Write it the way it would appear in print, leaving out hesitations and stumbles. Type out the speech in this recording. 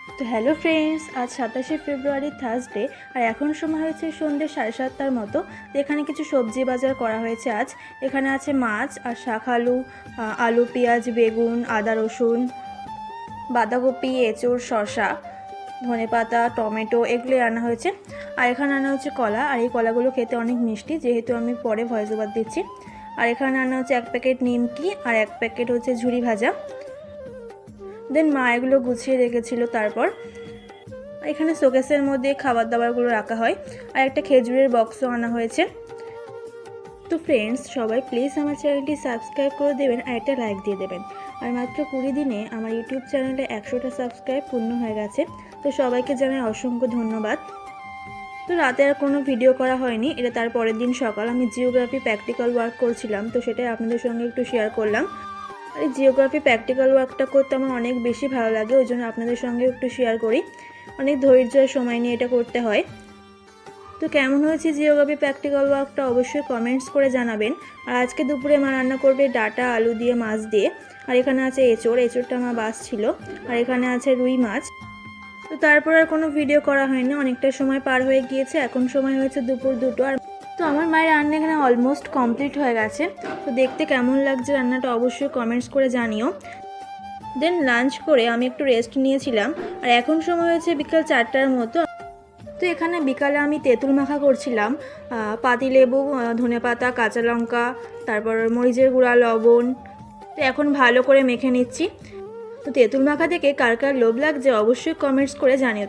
তো hello friends, আজ 27শে ফেব্রুয়ারি Thursday, আর এখন সময় হয়েছে সন্ধ্যে 7:30টার মতো। তো এখানে কিছু সবজি বাজার করা হয়েছে আজ। এখানে আছে মাছ আর শাক আলু, আলু পেঁয়াজ বেগুন আদা রসুন, বাঁধাকপি এঁচোড় শসা ধনেপাতা টমেটো এগুলোই আনা হয়েছে। আর এখানে আনা হচ্ছে কলা, আর এই কলাগুলো খেতে অনেক মিষ্টি, যেহেতু আমি পরে ভয়েস ওভার দিচ্ছি। আর এখানে আনা হচ্ছে 1 প্যাকেট নিমকি আর 1 প্যাকেট হচ্ছে ঝুরি ভাজা। দেন মা এগুলো গুছিয়ে রেখেছিল। তারপর এখানে শোকেসের মধ্যে খাবার দাবারগুলো রাখা হয়, আর একটা খেজুরের বক্সও আনা হয়েছে। তো ফ্রেন্ডস, সবাই প্লিজ আমার চ্যানেলটি সাবস্ক্রাইব করে দেবেন আর একটা লাইক দিয়ে দেবেন। আর মাত্র 20 দিনে আমার ইউটিউব চ্যানেলে 100টা সাবস্ক্রাইব পূর্ণ হয়ে গেছে। তো সবাইকে জানাই অসংখ্য ধন্যবাদ। তো রাতে আর কোনো ভিডিও করা হয়নি, এটা তার পরের দিন সকাল। আমি জিওগ্রাফি প্র্যাকটিক্যাল ওয়ার্ক করছিলাম, তো সেটাই আপনাদের সঙ্গে একটু শেয়ার করলাম। আর এই জিওগ্রাফি প্র্যাকটিক্যাল ওয়ার্কটা করতে আমার অনেক বেশি ভালো লাগে, ওই জন্য আপনাদের সঙ্গে একটু শেয়ার করি। অনেক ধৈর্য আর সময় নিয়ে এটা করতে হয়। তো কেমন হয়েছে জিওগ্রাফি প্র্যাকটিক্যাল ওয়ার্কটা অবশ্যই কমেন্টস করে জানাবেন। আর আজকে দুপুরে মা রান্না করবে ডাঁটা আলু দিয়ে মাছ দিয়ে। আর এখানে আছে এঁচোড়টা আমার বাস ছিল। আর এখানে আছে রুই মাছ। তো তারপর আর কোনো ভিডিও করা হয়নি, অনেকটা সময় পার হয়ে গিয়েছে। এখন সময় হয়েছে দুপুর 2টো। আর তো আমার মায়ের রান্না এখানে অলমোস্ট কমপ্লিট হয়ে গেছে। তো দেখতে কেমন লাগছে রান্নাটা অবশ্যই কমেন্টস করে জানিও। দেন লাঞ্চ করে আমি একটু রেস্ট নিয়েছিলাম। আর এখন সময় হয়েছে বিকাল 4টার মতো। তো এখানে বিকালে আমি তেঁতুল মাখা করছিলাম, পাতিলেবু ধনেপাতা কাঁচা লঙ্কা তারপর মরিচের গুঁড়া লবণ। তো এখন ভালো করে মেখে নিচ্ছি। তো তেঁতুল মাখা থেকে কার কার লোভ লাগছে অবশ্যই কমেন্টস করে জানিও।